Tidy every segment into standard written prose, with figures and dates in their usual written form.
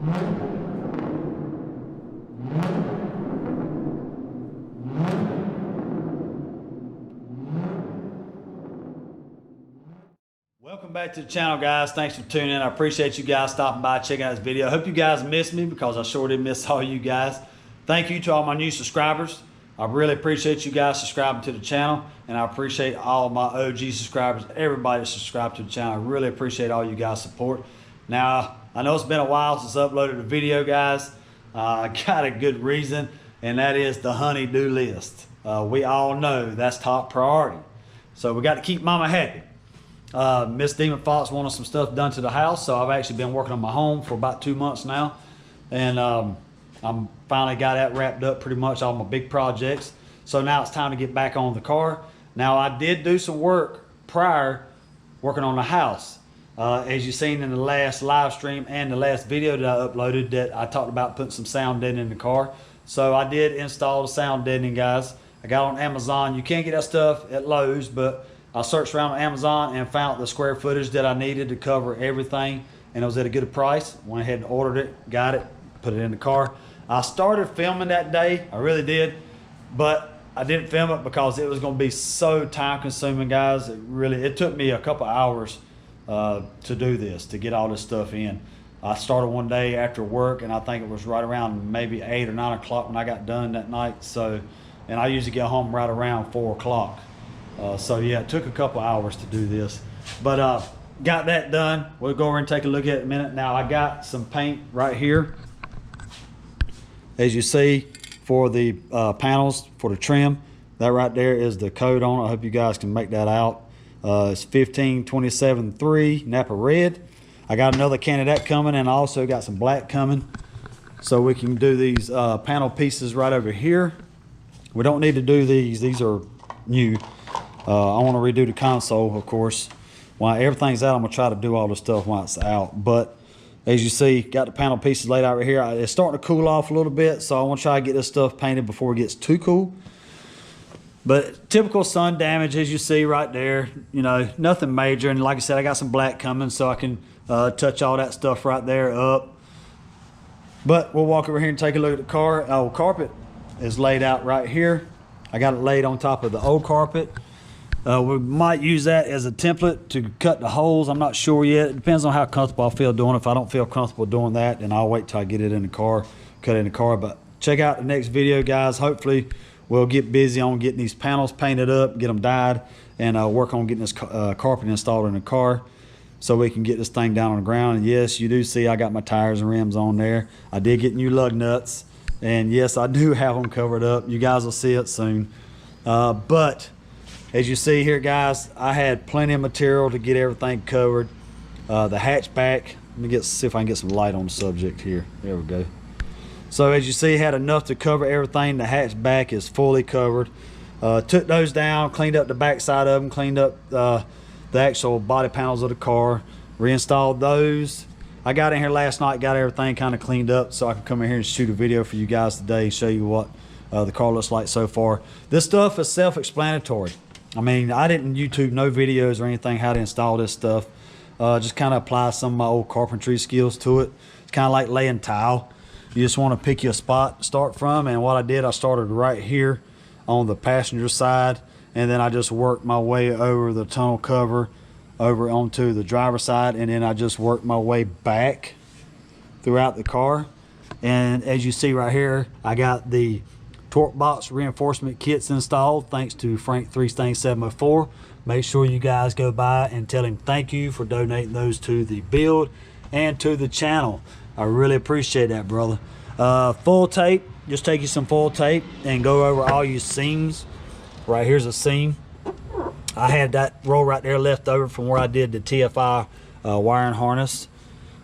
Welcome back to the channel, guys. Thanks for tuning in. I appreciate you guys stopping by, checking out this video. I hope you guys missed me, because I sure did miss all you guys. Thank you to all my new subscribers. I really appreciate you guys subscribing to the channel, and I appreciate all my OG subscribers, everybody that subscribed to the channel. I really appreciate all you guys' support. Now, I know it's been a while since I uploaded a video, guys. I got a good reason, and that is the honey-do list. We all know that's top priority. So we got to keep mama happy. Miss Demon Fox wanted some stuff done to the house, so I've actually been working on my home for about 2 months now, and I'm finally got that wrapped up, pretty much all my big projects. So now it's time to get back on the car. Now, I did do some work prior working on the house, as you've seen in the last live stream and the last video that I uploaded, that I talked about putting some sound deadening in the car. So I did install the sound deadening, guys. I got on Amazon. You can't get that stuff at Lowe's, but I searched around on Amazon and found the square footage that I needed to cover everything, and it was at a good price. Went ahead and ordered it, got it, put it in the car. I started filming that day, I really did, but I didn't film it because it was going to be so time consuming, guys. It took me a couple hours to do this, to get all this stuff in. I started one day after work, and I think it was right around maybe 8 or 9 o'clock when I got done that night. So, and I usually get home right around 4 o'clock. So yeah, it took a couple hours to do this, but got that done. We'll go over and take a look at it in a minute. Now, I got some paint right here, as you see, for the panels for the trim. That right there is the code on it. I hope you guys can make that out. It's 15273 Napa red. I got another can of that coming, and I also got some black coming, so we can do these panel pieces right over here. We don't need to do these are new. I want to redo the console, of course. While everything's out, I'm going to try to do all the stuff while it's out. But as you see, got the panel pieces laid out right here. It's starting to cool off a little bit, so I want to try to get this stuff painted before it gets too cool. But typical sun damage, as you see right there, you know, nothing major. And like I said, I got some black coming, so I can touch all that stuff right there up. But we'll walk over here and take a look at the car. Oh, carpet is laid out right here. I got it laid on top of the old carpet. We might use that as a template to cut the holes. I'm not sure yet. It depends on how comfortable I feel doing it. If I don't feel comfortable doing that, then I'll wait till I get it in the car, cut it in the car. But check out the next video, guys. Hopefully we'll get busy on getting these panels painted up, get them dyed, and work on getting this carpet installed in the car so we can get this thing down on the ground. And yes, you do see I got my tires and rims on there. I did get new lug nuts, and yes, I do have them covered up. You guys will see it soon. But as you see here, guys, I had plenty of material to get everything covered. The hatchback, let me see if I can get some light on the subject here. There we go. So as you see, had enough to cover everything. The hatchback is fully covered. Took those down, cleaned up the back side of them, cleaned up the actual body panels of the car, reinstalled those. I got in here last night, got everything kind of cleaned up so I can come in here and shoot a video for you guys today and show you what the car looks like so far. This stuff is self-explanatory. I mean, I didn't YouTube no videos or anything how to install this stuff. Just kind of apply some of my old carpentry skills to it. It's kind of like laying tile. You just want to pick your spot to start from, and what I did, I started right here on the passenger side, and then I just worked my way over the tonneau cover over onto the driver's side, and then I just worked my way back throughout the car. And as you see right here, I got the torque box reinforcement kits installed thanks to Frank 3Stain704. Make sure you guys go by and tell him thank you for donating those to the build and to the channel. I really appreciate that, brother. Full tape, just take you some full tape and go over all your seams. Right here's a seam. I had that roll right there left over from where I did the TFI wiring harness,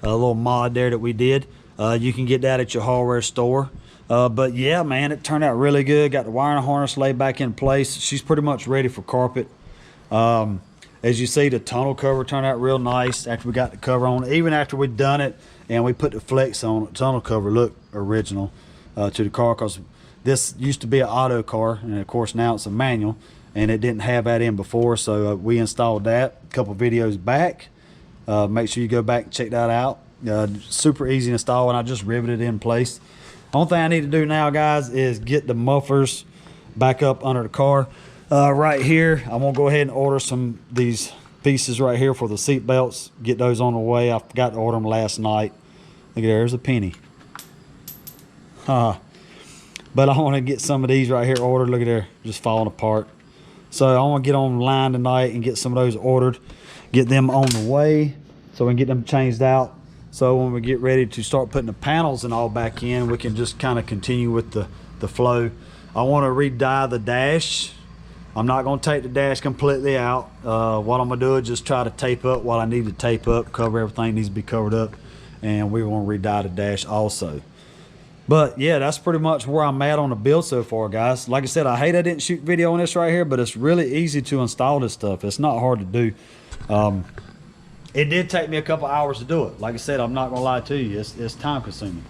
a little mod there that we did. You can get that at your hardware store. But yeah, man, it turned out really good. Got the wiring harness laid back in place. She's pretty much ready for carpet. As you see, the tonneau cover turned out real nice after we got the cover on. Even after we'd done it and we put the flex on, the tonneau cover looked original to the car, because this used to be an auto car, and of course now it's a manual, and it didn't have that in before. So we installed that a couple videos back. Make sure you go back and check that out. Super easy to install, and I just riveted it in place. Only thing I need to do now, guys, is get the mufflers back up under the car. Right here, I'm gonna go ahead and order these pieces right here for the seat belts. Get those on the way. I forgot to order them last night. Look at there's a penny. But I want to get some of these right here ordered. Look at there, just falling apart. So I want to get online tonight and get some of those ordered, get them on the way so we can get them changed out. So when we get ready to start putting the panels and all back in, we can just kind of continue with the flow. I want to re-dye the dash. I'm not going to take the dash completely out. What I'm going to do is just try to tape up what I need to tape up, cover everything that needs to be covered up, and we want to re-dye the dash also. But yeah, that's pretty much where I'm at on the build so far, guys. Like I said, I hate I didn't shoot video on this right here, but it's really easy to install this stuff. It's not hard to do. It did take me a couple hours to do it. Like I said, I'm not gonna lie to you, it's time consuming.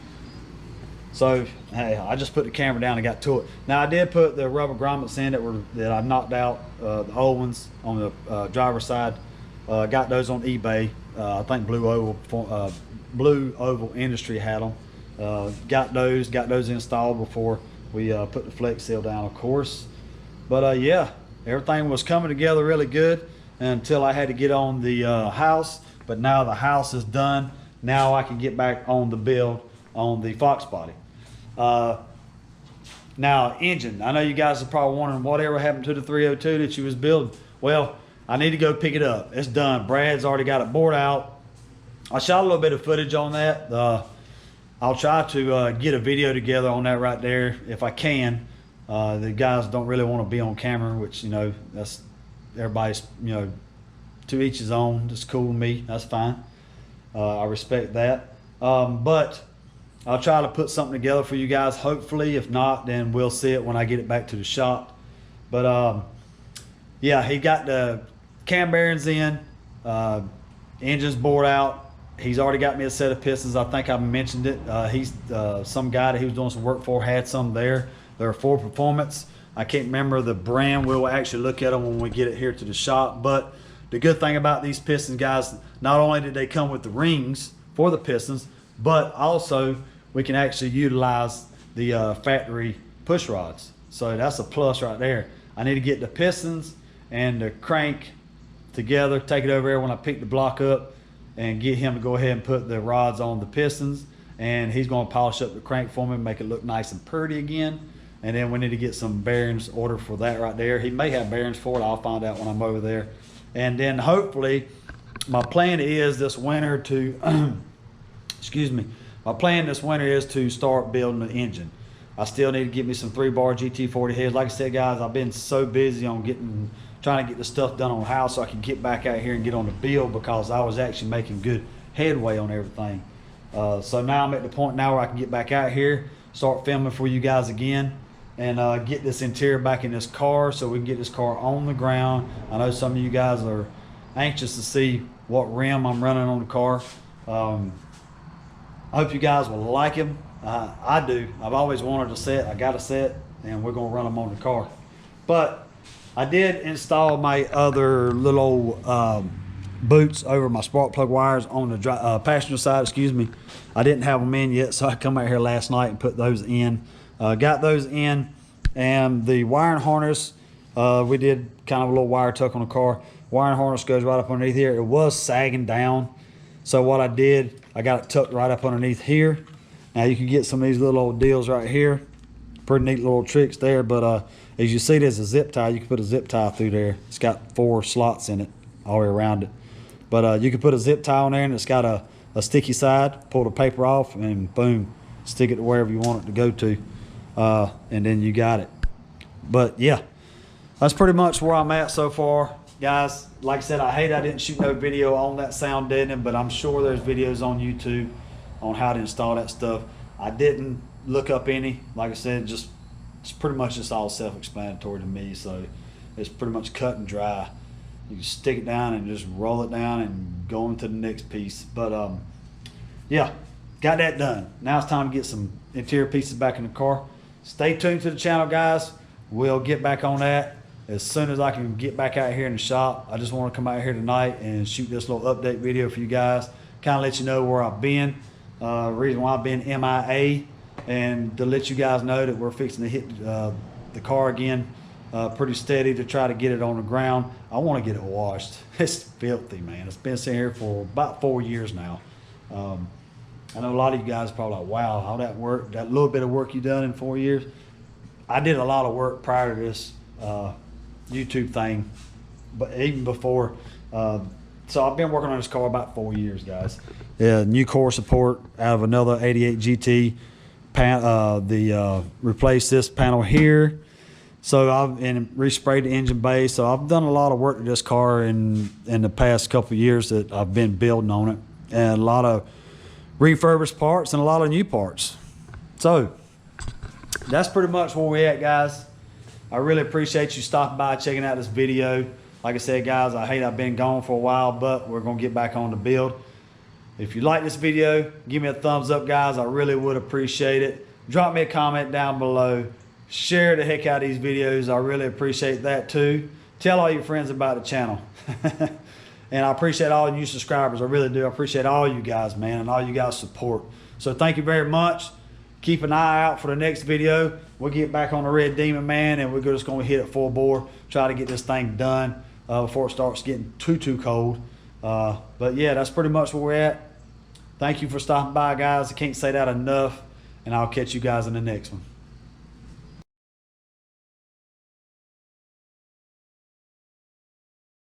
So hey, I just put the camera down and got to it. Now I did put the rubber grommets in that I knocked out, the old ones on the driver's side. Got those on eBay. I think Blue Oval Industry had them. Got those installed before we put the flex seal down, of course. But yeah, everything was coming together really good until I had to get on the house. But now the house is done. Now I can get back on the build on the Foxbody. Now engine, I know you guys are probably wondering whatever happened to the 302 that you was building. Well, I need to go pick it up. It's done. Brad's already got it bored out. I shot a little bit of footage on that. I'll try to get a video together on that right there if I can. The guys don't really want to be on camera, which, you know, that's everybody's, you know, to each his own. It's cool with me. That's fine. I respect that. But I'll try to put something together for you guys. Hopefully, if not, then we'll see it when I get it back to the shop. But yeah, he got the cam bearings in, engine's bored out. He's already got me a set of pistons. I think I mentioned it. He's some guy that he was doing some work for had some there. They're Ford Performance. I can't remember the brand. We'll actually look at them when we get it here to the shop. But the good thing about these pistons, guys, not only did they come with the rings for the pistons, but also we can actually utilize the factory push rods. So that's a plus right there. I need to get the pistons and the crank together, take it over there when I pick the block up, and get him to go ahead and put the rods on the pistons, and he's going to polish up the crank for me, make it look nice and pretty again. And then we need to get some bearings ordered for that right there. He may have bearings for it. I'll find out when I'm over there. And then hopefully my plan is this winter to excuse me, my plan this winter is to start building the engine. I still need to get me some 3-bar GT40 heads. Like I said, guys, I've been so busy on trying to get the stuff done on the house so I can get back out here and get on the build, because I was actually making good headway on everything. So now I'm at the point now where I can get back out here, start filming for you guys again, and get this interior back in this car so we can get this car on the ground. I know some of you guys are anxious to see what rim I'm running on the car. I hope you guys will like him. I do. I've always wanted a set. I got a set, and we're going to run them on the car. But I did install my other little boots over my spark plug wires on the passenger side, excuse me. I didn't have them in yet, so I come out here last night and put those in. Got those in, and the wiring harness, we did kind of a little wire tuck on the car. Wiring harness goes right up underneath here. It was sagging down, so what I did, I got it tucked right up underneath here. Now you can get some of these little old deals right here. Pretty neat little tricks there, but as you see, there's a zip tie. You can put a zip tie through there. It's got 4 slots in it all the way around it. But you can put a zip tie on there, and it's got a sticky side. Pull the paper off, and boom, stick it to wherever you want it to go to. And then you got it. But yeah, that's pretty much where I'm at so far. Guys, like I said, I hate I didn't shoot no video on that sound deadening, but I'm sure there's videos on YouTube on how to install that stuff. I didn't look up any. Like I said, it's pretty much just all self-explanatory to me, so it's pretty much cut and dry. You can stick it down and just roll it down and go into the next piece. But yeah, got that done. Now it's time to get some interior pieces back in the car. Stay tuned to the channel, guys. We'll get back on that as soon as I can get back out here in the shop. I just want to come out here tonight and shoot this little update video for you guys, kind of let you know where I've been, reason why I've been MIA, and to let you guys know that we're fixing to hit the car again pretty steady to try to get it on the ground. I want to get it washed. It's filthy, man. It's been sitting here for about 4 years now. I know a lot of you guys are probably like, wow, all that work, that little bit of work you done in 4 years. I did a lot of work prior to this YouTube thing, but even before. So I've been working on this car about 4 years, guys. Yeah, new core support out of another 88 GT. Replaced this panel here. So I've resprayed the engine bay. So I've done a lot of work to this car in the past couple of years that I've been building on it, and a lot of refurbished parts and a lot of new parts. So that's pretty much where we're at, guys. I really appreciate you stopping by, checking out this video. Like I said, guys, I've been gone for a while, but we're gonna get back on the build. If you like this video, give me a thumbs up, guys. I really would appreciate it. Drop me a comment down below. Share the heck out of these videos. I really appreciate that too. Tell all your friends about the channel. And I appreciate all new subscribers. I really do. I appreciate all you guys, man, and all you guys' support. So thank you very much. Keep an eye out for the next video. We'll get back on the Red Demon, man, and we're just going to hit it full bore. Try to get this thing done before it starts getting too cold. But yeah, that's pretty much where we're at. Thank you for stopping by, guys. I can't say that enough. And I'll catch you guys in the next one.